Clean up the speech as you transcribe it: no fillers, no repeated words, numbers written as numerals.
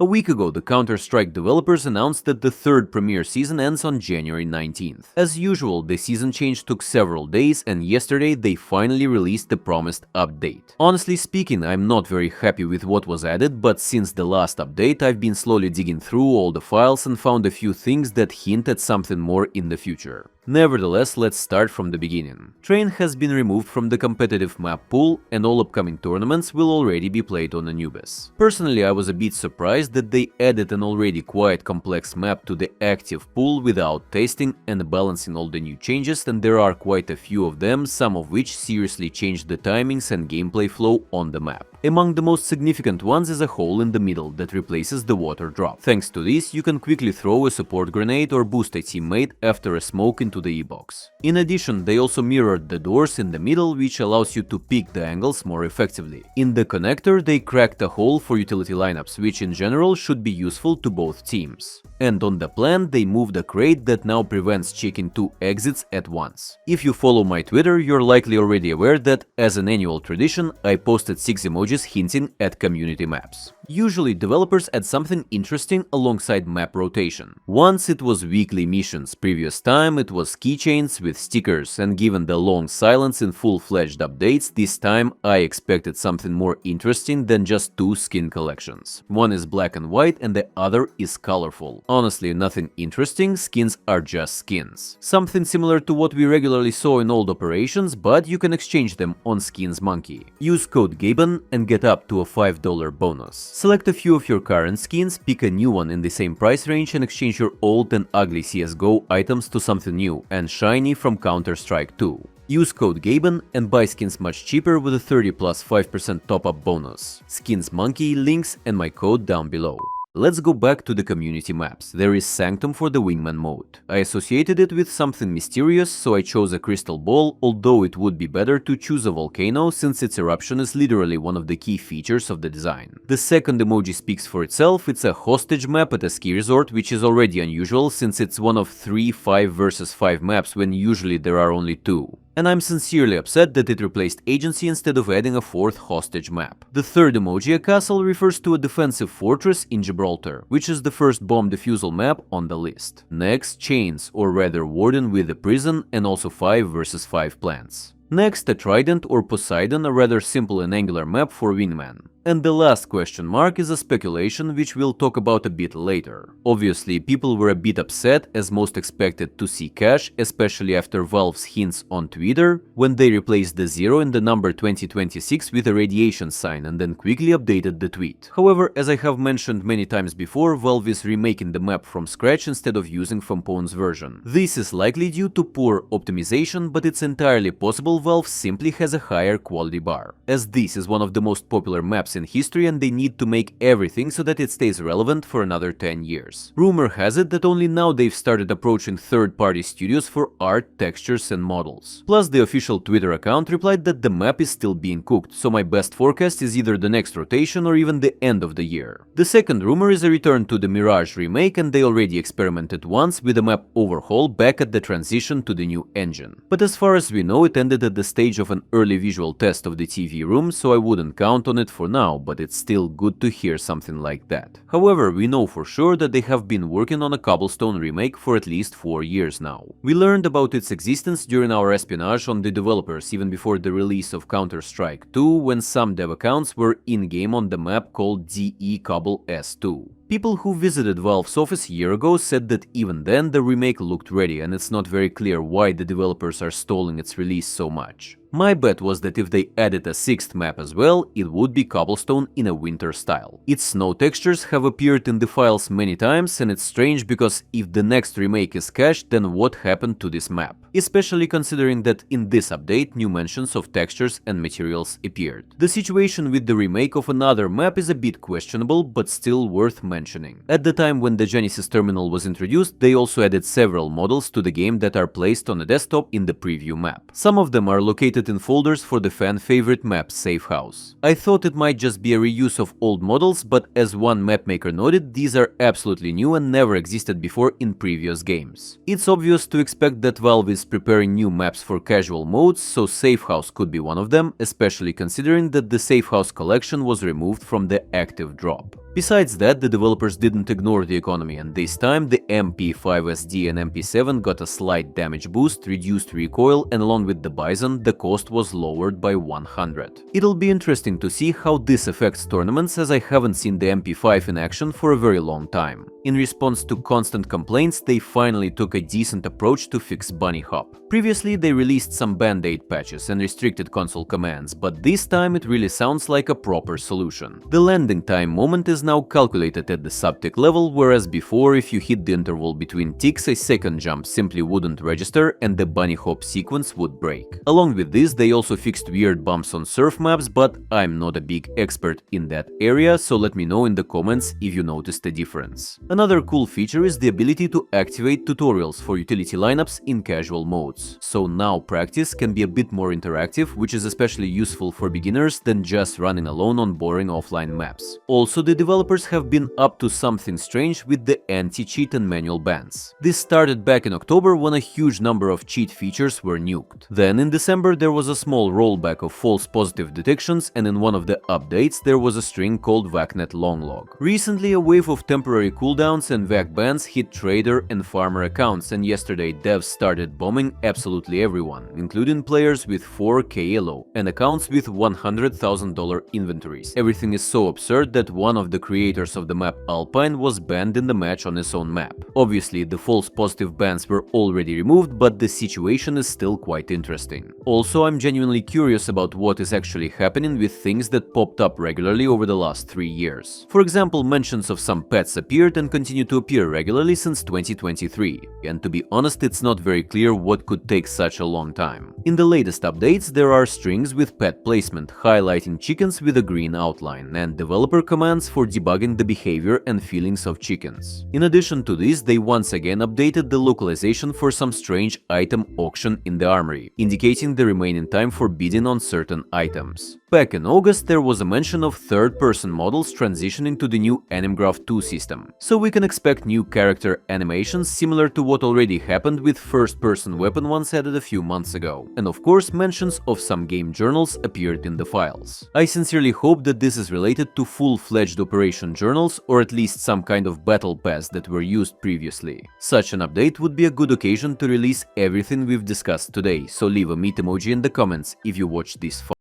A week ago, the Counter-Strike developers announced that the third premiere season ends on January 19th. As usual, the season change took several days, and yesterday they finally released the promised update. Honestly speaking, I'm not very happy with what was added, but since the last update I've been slowly digging through all the files and found a few things that hint at something more in the future. Nevertheless, let's start from the beginning. Train has been removed from the competitive map pool, and all upcoming tournaments will already be played on Anubis. Personally, I was a bit surprised that they added an already quite complex map to the active pool without testing and balancing all the new changes, and there are quite a few of them, some of which seriously changed the timings and gameplay flow on the map. Among the most significant ones is a hole in the middle that replaces the water drop. Thanks to this, you can quickly throw a support grenade or boost a teammate after a smoke into the E-box. In addition, they also mirrored the doors in the middle, which allows you to pick the angles more effectively. In the connector, they cracked a hole for utility lineups, which in general should be useful to both teams. And on the plant, they moved a crate that now prevents checking 2 exits at once. If you follow my Twitter, you're likely already aware that, as an annual tradition, I posted 6 emojis hinting at community maps. Usually, developers add something interesting alongside map rotation. Once it was weekly missions, previous time it was keychains with stickers, and given the long silence in full-fledged updates, this time I expected something more interesting than just 2 skin collections. One is black and white and the other is colorful. Honestly, nothing interesting, skins are just skins. Something similar to what we regularly saw in old operations, but you can exchange them on Skins Monkey. Use code GABEN and get up to a $5 bonus. Select a few of your current skins, pick a new one in the same price range and exchange your old and ugly CSGO items to something new and shiny from Counter-Strike 2. Use code GABEN and buy skins much cheaper with a 30 plus 5% top-up bonus. Skins Monkey, links and my code down below. Let's go back to the community maps. There is Sanctum for the Wingman mode. I associated it with something mysterious, so I chose a crystal ball, although it would be better to choose a volcano since its eruption is literally one of the key features of the design. The second emoji speaks for itself. It's a hostage map at a ski resort, which is already unusual since it's one of 3 5 versus 5 maps when usually there are only 2. And I'm sincerely upset that it replaced Agency instead of adding a 4th hostage map. The third emoji, a castle, refers to a defensive fortress in Gibraltar, which is the first bomb defusal map on the list. Next, Chains, or rather Warden with a prison and also 5 versus 5 plants. Next, a Trident or Poseidon, a rather simple and angular map for Wingman. And the last question mark is a speculation which we'll talk about a bit later. Obviously, people were a bit upset as most expected to see cash, especially after Valve's hints on Twitter, when they replaced the 0 in the number 2026 with a radiation sign and then quickly updated the tweet. However, as I have mentioned many times before, Valve is remaking the map from scratch instead of using Fampone's version. This is likely due to poor optimization, but it's entirely possible Valve simply has a higher quality bar, as this is one of the most popular maps in history and they need to make everything so that it stays relevant for another 10 years. Rumor has it that only now they've started approaching third-party studios for art, textures and models. Plus, the official Twitter account replied that the map is still being cooked, so my best forecast is either the next rotation or even the end of the year. The second rumor is a return to the Mirage Remake, and they already experimented once with a map overhaul back at the transition to the new engine. But as far as we know, it ended at the stage of an early visual test of the TV room, so I wouldn't count on it for now, but it's still good to hear something like that. However, we know for sure that they have been working on a Cobblestone remake for at least 4 years now. We learned about its existence during our espionage on the developers even before the release of Counter-Strike 2, when some dev accounts were in-game on the map called DE Cobble S2. People who visited Valve's office a year ago said that even then the remake looked ready, and it's not very clear why the developers are stalling its release so much. My bet was that if they added a 6th map as well, it would be Cobblestone in a winter style. Its snow textures have appeared in the files many times, and it's strange because if the next remake is cached, then what happened to this map? Especially considering that in this update new mentions of textures and materials appeared. The situation with the remake of another map is a bit questionable, but still worth mentioning. At the time when the Genesis terminal was introduced, they also added several models to the game that are placed on a desktop in the preview map. Some of them are located in folders for the fan favorite map Safehouse. I thought it might just be a reuse of old models, but as one mapmaker noted, these are absolutely new and never existed before in previous games. It's obvious to expect that Valve is preparing new maps for casual modes, so Safehouse could be one of them, especially considering that the Safehouse collection was removed from the active drop. Besides that, the developers didn't ignore the economy, and this time the MP5SD and MP7 got a slight damage boost, reduced recoil, and along with the Bison, the cost was lowered by 100. It'll be interesting to see how this affects tournaments, as I haven't seen the MP5 in action for a very long time. In response to constant complaints, they finally took a decent approach to fix bunny hop. Previously, they released some band-aid patches and restricted console commands, but this time it really sounds like a proper solution. The landing time moment is now calculated at the sub-tick level, whereas before, if you hit the interval between ticks, a second jump simply wouldn't register and the bunny hop sequence would break. Along with this, they also fixed weird bumps on surf maps, but I'm not a big expert in that area, so let me know in the comments if you noticed a difference. Another cool feature is the ability to activate tutorials for utility lineups in casual modes. So now practice can be a bit more interactive, which is especially useful for beginners than just running alone on boring offline maps. Also, the developers have been up to something strange with the anti-cheat and manual bans. This started back in October when a huge number of cheat features were nuked. Then in December there was a small rollback of false positive detections, and in one of the updates there was a string called VACnet longlog. Recently a wave of temporary cooldowns and VAC bans hit trader and farmer accounts, and yesterday devs started bombing absolutely everyone, including players with 4K elo and accounts with $100,000 inventories. Everything is so absurd that one of the creators of the map Alpine was banned in the match on his own map. Obviously the false positive bans were already removed, but the situation is still quite interesting. Also, I'm genuinely curious about what is actually happening with things that popped up regularly over the last 3 years. For example, mentions of some pets appeared and continue to appear regularly since 2023, and to be honest, it's not very clear what could take such a long time. In the latest updates, there are strings with pet placement, highlighting chickens with a green outline, and developer commands for debugging the behavior and feelings of chickens. In addition to this, they once again updated the localization for some strange item auction in the armory, indicating the remaining time for bidding on certain items. Back in August, there was a mention of third-person models transitioning to the new AnimGraph 2 system, so we can expect new character animations similar to what already happened with first-person weapon ones added a few months ago. And of course, mentions of some game journals appeared in the files. I sincerely hope that this is related to full-fledged operation journals, or at least some kind of battle pass that were used previously. Such an update would be a good occasion to release everything we've discussed today, so leave a meat emoji in the comments if you watched this far.